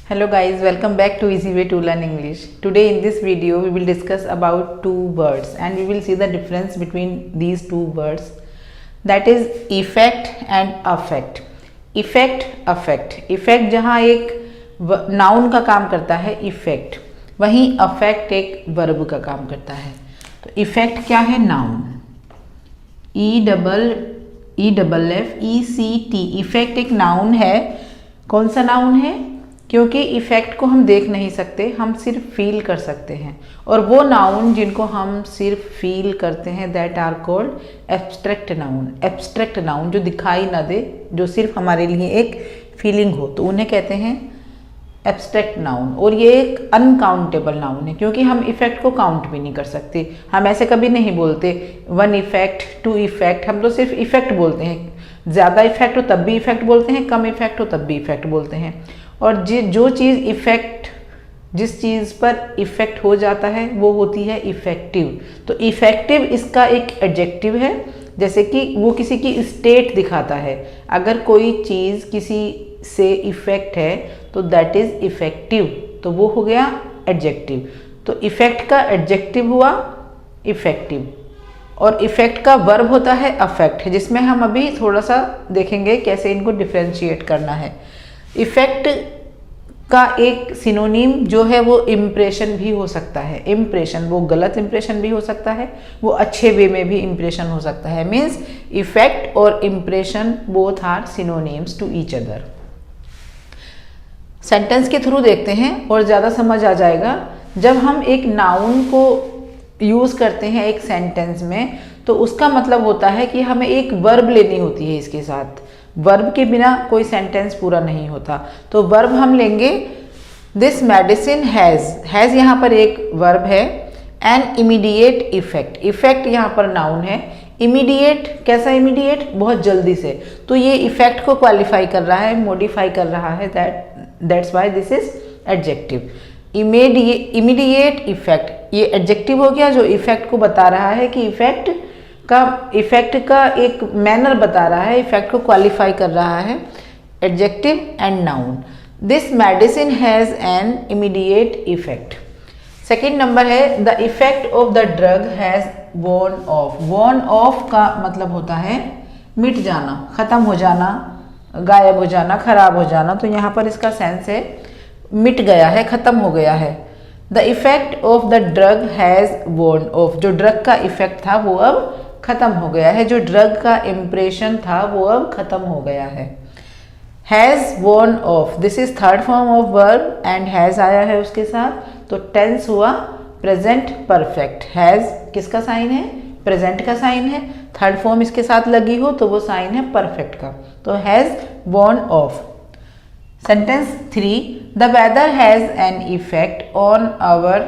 Hello guys, welcome back to Easy Way to Learn English. Today in this video we will discuss about two words and we will see the difference between these two words, that is effect and affect. Effect, affect. Effect जहाँ एक noun का काम करता है effect, वहीं affect एक verb का काम करता है. तो effect क्या है? नाउन. E-double-F-E-C-T. इफेक्ट एक नाउन है. कौन सा नाउन है? क्योंकि इफेक्ट को हम देख नहीं सकते, हम सिर्फ फील कर सकते हैं. और वो नाउन जिनको हम सिर्फ फील करते हैं that are called abstract noun. Abstract noun जो दिखाई ना दे, जो सिर्फ हमारे लिए एक फीलिंग हो, तो उन्हें कहते हैं एब्स्ट्रैक्ट नाउन. और ये एक अनकाउंटेबल नाउन है क्योंकि हम इफेक्ट को काउंट भी नहीं कर सकते. हम ऐसे कभी नहीं बोलते 1 इफेक्ट 2 इफेक्ट. हम तो सिर्फ इफेक्ट बोलते हैं. ज़्यादा इफेक्ट हो तब भी इफेक्ट बोलते हैं, कम इफेक्ट हो तब भी इफेक्ट बोलते हैं. और जो चीज़ इफेक्ट, जिस चीज़ पर इफेक्ट हो जाता है वो होती है इफेक्टिव. तो इफेक्टिव इसका एक एडजेक्टिव है, जैसे कि वो किसी की स्टेट दिखाता है. अगर कोई चीज़ किसी से इफेक्ट है तो दैट इज इफेक्टिव, तो वो हो गया एडजेक्टिव. तो इफेक्ट का एडजेक्टिव हुआ इफेक्टिव और इफेक्ट का वर्ब होता है अफेक्ट, जिसमें हम अभी थोड़ा सा देखेंगे कैसे इनको डिफरेंशिएट करना है. इफेक्ट का एक सिनोनिम जो है वो इम्प्रेशन भी हो सकता है. इम्प्रेशन, वो गलत इम्प्रेशन भी हो सकता है, वो अच्छे वे में भी इम्प्रेशन हो सकता है. मीन्स इफेक्ट और impression both are synonyms to each other. Sentence के थ्रू देखते हैं और ज़्यादा समझ आ जाएगा. जब हम एक नाउन को यूज़ करते हैं एक सेंटेंस में, तो उसका मतलब होता है कि हमें एक वर्ब लेनी होती है इसके साथ. वर्ब के बिना कोई सेंटेंस पूरा नहीं होता. तो वर्ब हम लेंगे दिस मेडिसिन हैज़ यहाँ पर एक वर्ब है. N immediate effect. इफेक्ट यहाँ पर नाउन है. इमीडिएट, कैसा इमीडिएट? बहुत जल्दी से. तो ये इफेक्ट को क्वालिफाई कर रहा है, मॉडिफाई कर रहा है. That's why this is adjective. Immediate effect, ये एडजेक्टिव हो गया जो इफेक्ट को बता रहा है कि इफेक्ट का एक मैनर बता रहा है, इफेक्ट को क्वालिफाई कर रहा है. Adjective and noun. This medicine has an immediate effect. Second number है the effect of the drug has worn off. worn off का मतलब होता है मिट जाना, ख़त्म हो जाना, गायब हो जाना, खराब हो जाना. तो यहाँ पर इसका सेंस है मिट गया है, ख़त्म हो गया है. The effect of the drug has worn of. जो ड्रग का इफेक्ट था वो अब ख़त्म हो गया है. जो ड्रग का इम्प्रेशन था वो अब ख़त्म हो गया है. Has worn of, this is third form of verb and has आया है उसके साथ. तो टेंस हुआ प्रेजेंट परफेक्ट. हैज़ किसका साइन है? प्रेजेंट का साइन है. थर्ड फॉर्म इसके साथ लगी हो तो वो साइन है परफेक्ट का. तो has worn off. Sentence 3, the weather has an effect on our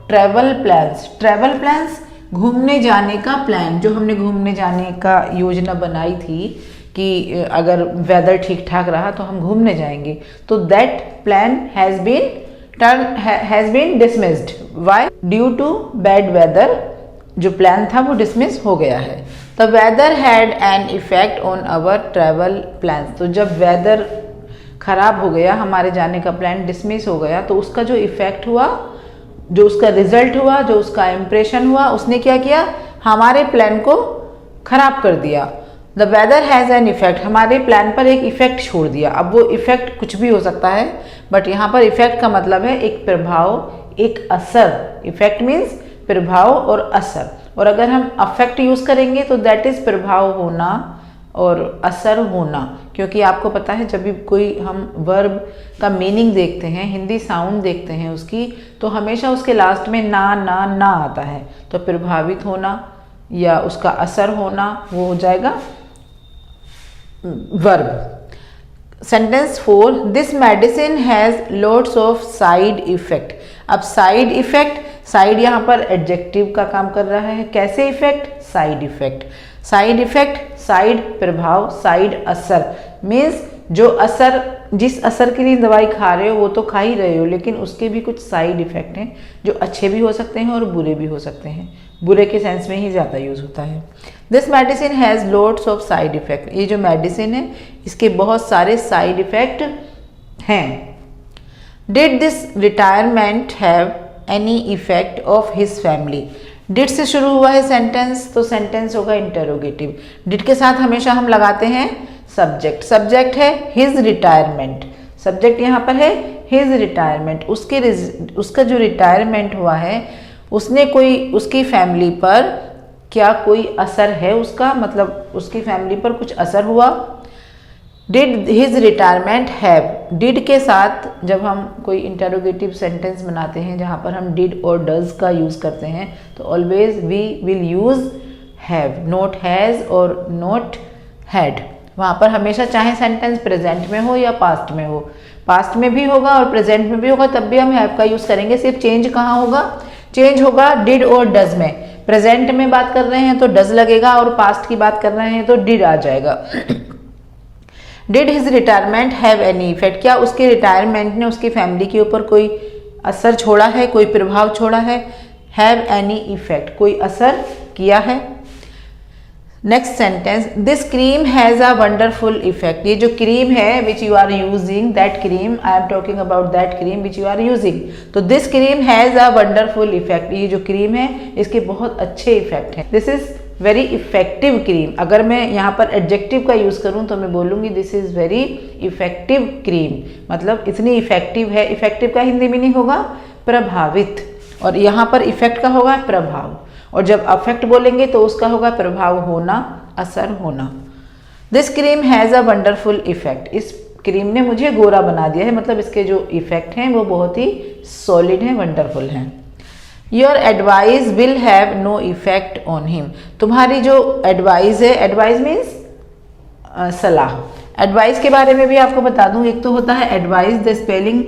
travel plans. Travel plans, घूमने जाने का प्लान. जो हमने घूमने जाने का योजना बनाई थी कि अगर वेदर ठीक ठाक रहा तो हम घूमने जाएंगे, तो that plan has been dismissed. Why? Due to bad weather. जो प्लान था वो डिसमिस हो गया है. The weather had an effect on our travel plans. तो जब वेदर खराब हो गया, हमारे जाने का प्लान डिसमिस हो गया, तो उसका जो इफेक्ट हुआ, जो उसका रिजल्ट हुआ, जो उसका इम्प्रेशन हुआ, उसने क्या किया? हमारे प्लान को खराब कर दिया. The weather has an effect, हमारे प्लान पर एक इफेक्ट छोड़ दिया. अब वो इफेक्ट कुछ भी हो सकता है, बट यहाँ पर इफेक्ट का मतलब है एक प्रभाव, एक असर. इफेक्ट मीन्स प्रभाव और असर. और अगर हम अफेक्ट यूज़ करेंगे तो दैट इज प्रभाव होना और असर होना. क्योंकि आपको पता है जब भी कोई हम वर्ब का मीनिंग देखते हैं, हिंदी साउंड देखते हैं उसकी, तो हमेशा उसके लास्ट में ना आता है. तो प्रभावित होना या उसका असर होना वो हो जाएगा verb. Sentence 4, this medicine has lots of side effect. अब साइड इफेक्ट, साइड यहाँ पर एडजेक्टिव का काम कर रहा है. कैसे effect? Side effect. Side effect, side प्रभाव, साइड असर. मीन्स जो असर, जिस असर के लिए दवाई खा रहे हो वो तो खा ही रहे हो, लेकिन उसके भी कुछ साइड इफेक्ट हैं जो अच्छे भी हो सकते हैं और बुरे भी हो सकते हैं. बुरे के सेंस में ही ज़्यादा यूज़ होता है. This medicine has lots of side effect. ये जो मेडिसिन है इसके बहुत सारे साइड इफेक्ट हैं. Did this retirement have any effect of his family. Did से शुरू हुआ है सेंटेंस, तो सेंटेंस होगा इंटरोगेटिव। डिड के साथ हमेशा हम लगाते हैं सब्जेक्ट। सब्जेक्ट है हिज रिटायरमेंट, सब्जेक्ट यहाँ पर है हिज रिटायरमेंट। उसका जो रिटायरमेंट हुआ है उसने कोई, उसकी फैमिली पर क्या कोई असर है उसका, मतलब उसकी फैमिली पर कुछ असर हुआ। Did his retirement have, did के साथ जब हम कोई इंटरोगेटिव सेंटेंस बनाते हैं जहाँ पर हम डिड और डज का यूज़ करते हैं तो always we will use have, not has और नॉट हैड। वहाँ पर हमेशा चाहे सेंटेंस प्रेजेंट में हो या पास्ट में हो, पास्ट में भी होगा और प्रेजेंट में भी होगा तब भी हम हैव का यूज़ करेंगे। सिर्फ चेंज कहाँ होगा, चेंज होगा डिड और डज में। प्रेजेंट में बात कर रहे हैं तो डज लगेगा और पास्ट की बात कर रहे हैं तो डिड आ जाएगा। Did his retirement have any effect, क्या उसके रिटायरमेंट ने उसकी फैमिली के ऊपर कोई असर छोड़ा है, कोई प्रभाव छोड़ा है। हैव एनी इफेक्ट, कोई असर किया है। Next sentence, this cream has a wonderful effect. ये जो क्रीम है which you are using, that cream, I am talking about that cream which you are using. तो this cream has a wonderful effect, ये जो cream है इसके बहुत अच्छे इफेक्ट हैं। This is very effective cream. अगर मैं यहाँ पर एडजेक्टिव का यूज़ करूँ तो मैं बोलूँगी this is very effective cream, मतलब इतनी इफेक्टिव है। इफेक्टिव का हिंदी मीनिंग होगा प्रभावित, और यहाँ पर इफेक्ट का होगा प्रभाव, और जब अफेक्ट बोलेंगे तो उसका होगा प्रभाव होना, असर होना। This cream has a wonderful effect, इस क्रीम ने मुझे गोरा बना दिया है, मतलब इसके जो इफेक्ट हैं वो बहुत ही सॉलिड हैं, वंडरफुल हैं। Your advice will have no effect on him, तुम्हारी जो एडवाइस है, एडवाइस मीन्स सलाह। एडवाइस के बारे में भी आपको बता दूं, एक तो होता है advice the spelling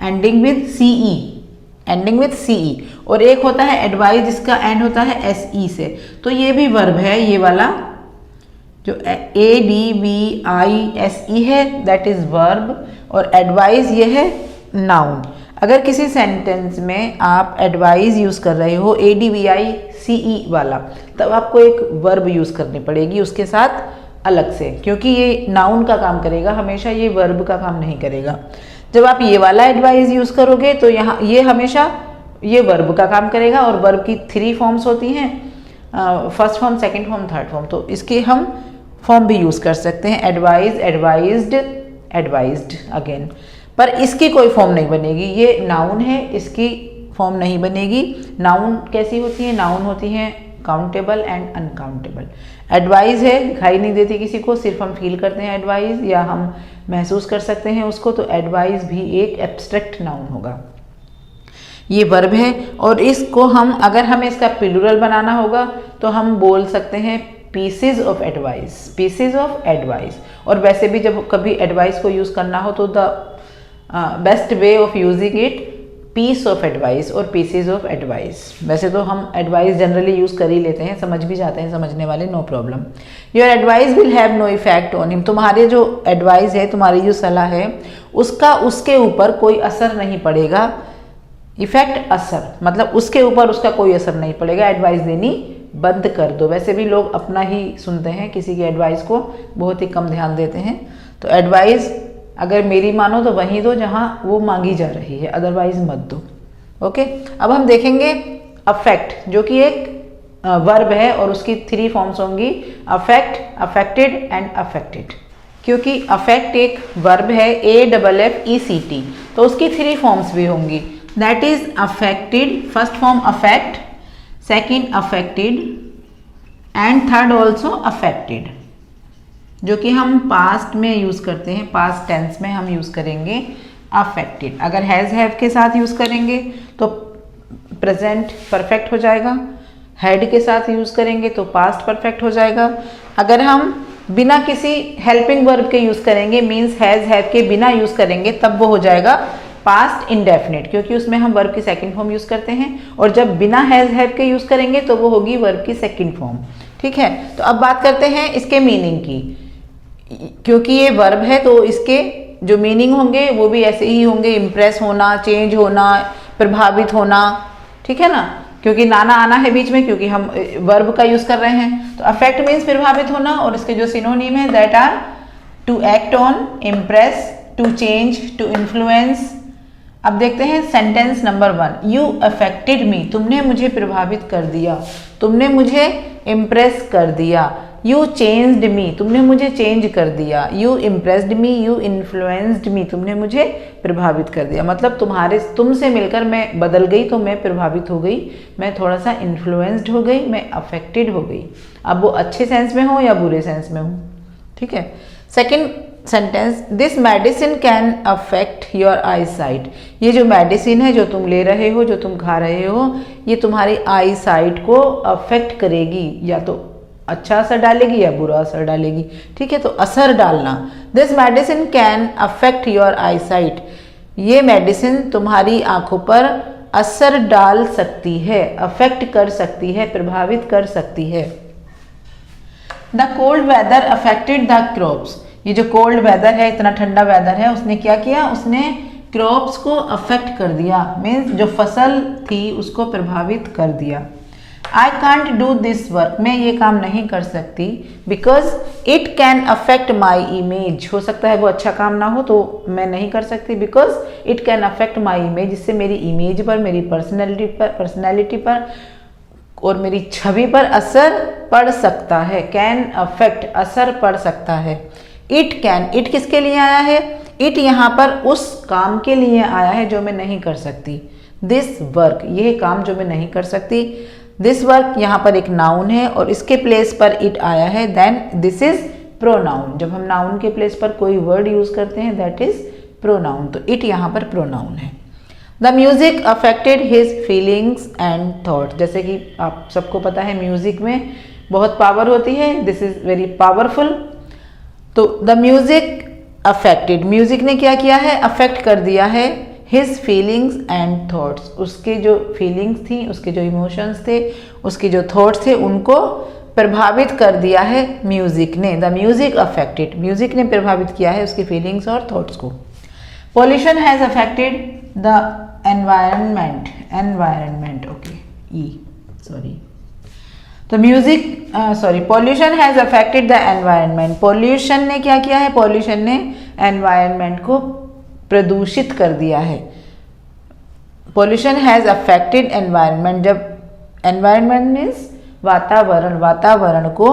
ending with CE, ending with CE, और एक होता है एडवाइस जिसका एंड होता है SE से। तो ये भी वर्ब है, ये वाला जो ADVISE है दैट इज वर्ब, और एडवाइस ये है नाउन। अगर किसी सेंटेंस में आप एडवाइस यूज़ कर रहे हो ADVICE वाला, तब आपको एक वर्ब यूज़ करनी पड़ेगी उसके साथ अलग से, क्योंकि ये नाउन का काम करेगा हमेशा, ये वर्ब का काम नहीं करेगा। जब आप ये वाला एडवाइस यूज़ करोगे तो यहाँ ये हमेशा ये वर्ब का काम करेगा, और वर्ब की 3 फॉर्म्स होती हैं, first form, second form, third form. तो इसके हम फॉर्म भी यूज़ कर सकते हैं, एडवाइज, एडवाइज्ड, एडवाइज्ड अगेन। पर इसकी कोई फॉर्म नहीं बनेगी, ये नाउन है, इसकी फॉर्म नहीं बनेगी। नाउन कैसी होती है, नाउन होती हैं काउंटेबल एंड अनकाउंटेबल। एडवाइस है, दिखाई नहीं देती किसी को, सिर्फ हम फील करते हैं एडवाइस, या हम महसूस कर सकते हैं उसको, तो एडवाइस भी एक एब्स्ट्रैक्ट नाउन होगा। ये वर्ब है, और इसको हम, अगर हमें इसका प्लूरल बनाना होगा तो हम बोल सकते हैं pieces of advice, pieces of advice. और वैसे भी जब कभी एडवाइस को यूज़ करना हो तो the best way of using it piece of advice और पीसेज ऑफ एडवाइस। वैसे तो हम एडवाइस जनरली यूज़ कर ही लेते हैं, समझ भी जाते हैं समझने वाले, no problem. Your advice will have no effect on him, तुम्हारे जो एडवाइस है, तुम्हारी जो सलाह है, उसका उसके ऊपर कोई असर नहीं पड़ेगा। इफेक्ट, असर, मतलब उसके ऊपर उसका कोई असर नहीं पड़ेगा, एडवाइस देनी बंद कर दो। वैसे भी लोग अपना ही सुनते हैं, किसी की एडवाइस को बहुत ही कम ध्यान देते हैं। तो एडवाइस अगर मेरी मानो तो वहीं दो जहां वो मांगी जा रही है, अदरवाइज मत दो। ओके, अब हम देखेंगे अफेक्ट, जो कि एक वर्ब है और उसकी 3 फॉर्म्स होंगी, अफेक्ट, अफेक्टेड एंड अफेक्टेड। क्योंकि अफेक्ट एक वर्ब है, AFFECT, तो उसकी 3 फॉर्म्स भी होंगी, that is affected, first form affect, second affected and third also affected, जो कि हम पास्ट में यूज़ करते हैं, पास्ट टेंस में हम यूज़ करेंगे अफेक्टेड। अगर हैज़ हैव के साथ यूज़ करेंगे तो प्रेजेंट परफेक्ट हो जाएगा, हैड के साथ यूज़ करेंगे तो पास्ट परफेक्ट हो जाएगा। अगर हम बिना किसी हेल्पिंग वर्ब के यूज़ करेंगे, मीन्स हैज़ हैव के बिना यूज़ करेंगे, तब वो हो जाएगा पास्ट इंडेफिनिट, क्योंकि उसमें हम वर्ब की सेकंड फॉर्म यूज़ करते हैं। और जब बिना हैज़ हैव के यूज़ करेंगे तो वो होगी वर्ब की सेकंड फॉर्म। ठीक है, तो अब बात करते हैं इसके मीनिंग की। क्योंकि ये वर्ब है तो इसके जो मीनिंग होंगे वो भी ऐसे ही होंगे, इम्प्रेस होना, चेंज होना, प्रभावित होना। ठीक है ना, क्योंकि नाना आना है बीच में, क्योंकि हम वर्ब का यूज़ कर रहे हैं। तो अफेक्ट मीन्स प्रभावित होना, और इसके जो सिनोनिम है that are to act on, impress, to change, to influence, अब देखते हैं sentence number 1, you affected me, तुमने मुझे प्रभावित कर दिया, तुमने मुझे इम्प्रेस कर दिया। यू चेंज्ड मी, तुमने मुझे चेंज कर दिया। You impressed me, you influenced me, तुमने मुझे प्रभावित कर दिया। मतलब तुमसे मिलकर मैं बदल गई, तो मैं प्रभावित हो गई, मैं थोड़ा सा इन्फ्लुएंस्ड हो गई, मैं अफेक्टेड हो गई। अब वो अच्छे सेंस में हो या बुरे सेंस में हो, ठीक है। Second sentence, this medicine can affect your I site, ये जो मेडिसिन है जो तुम ले रहे हो, जो तुम खा रहे हो, ये तुम्हारी आई साइट को अफेक्ट करेगी, या तो अच्छा असर डालेगी या बुरा असर डालेगी, ठीक है। तो असर डालना, this medicine can affect your I site, ये मेडिसिन तुम्हारी आंखों पर असर डाल सकती है, अफेक्ट कर सकती है, प्रभावित कर सकती है। The cold weather affected the crops, ये जो कोल्ड वेदर है, इतना ठंडा वेदर है, उसने क्या किया, उसने क्रॉप्स को अफेक्ट कर दिया, मीन्स जो फसल थी उसको प्रभावित कर दिया। I can't do this work, मैं ये काम नहीं कर सकती, because it can affect my image, हो सकता है वो अच्छा काम ना हो तो मैं नहीं कर सकती, because it can affect my image, जिससे मेरी इमेज पर, मेरी पर्सनैलिटी पर और मेरी छवि पर असर पड़ सकता है। कैन अफेक्ट, असर पड़ सकता है। इट कैन, इट किसके लिए आया है, इट यहाँ पर उस काम के लिए आया है जो मैं नहीं कर सकती। दिस वर्क, यह काम जो मैं नहीं कर सकती। दिस वर्क यहाँ पर एक नाउन है और इसके प्लेस पर इट आया है, देन दिस इज प्रोनाउन। जब हम नाउन के प्लेस पर कोई वर्ड यूज करते हैं दैट इज प्रोनाउन, तो इट यहाँ पर प्रोनाउन है। The music affected his feelings and thought, जैसे कि आप सबको पता है म्यूजिक में बहुत पावर होती है, दिस इज वेरी पावरफुल। तो द म्यूजिक अफेक्टेड, म्यूजिक ने क्या किया है, अफेक्ट कर दिया है हिज फीलिंग्स एंड थॉट्स, उसके जो फीलिंग्स थी, उसके जो इमोशंस थे, उसके जो थॉट्स थे, उनको प्रभावित कर दिया है म्यूजिक ने। द म्यूजिक अफेक्टेड, म्यूजिक ने प्रभावित किया है उसकी फीलिंग्स और थॉट्स को। Pollution has affected the environment, okay, तो music pollution has affected the environment, pollution ने क्या किया है, पॉल्यूशन ने एनवायरनमेंट को प्रदूषित कर दिया है। पॉल्यूशन हैज अफेक्टेड एनवायरनमेंट, जब एनवायरनमेंट मीन्स वातावरण, वातावरण को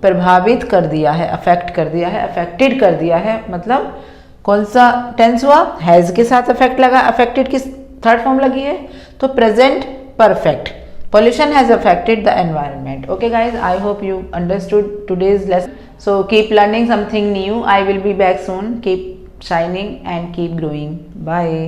प्रभावित कर दिया है, अफेक्ट कर दिया है, अफेक्टेड कर दिया है, मतलब कौन सा टेंस हुआ, हैज के साथ अफेक्ट लगा, अफेक्टेड की थर्ड फॉर्म लगी है, तो present perfect. Pollution has affected the environment. Okay guys, I hope you understood today's lesson. So keep learning something new. I will be back soon. Keep shining and keep growing. Bye.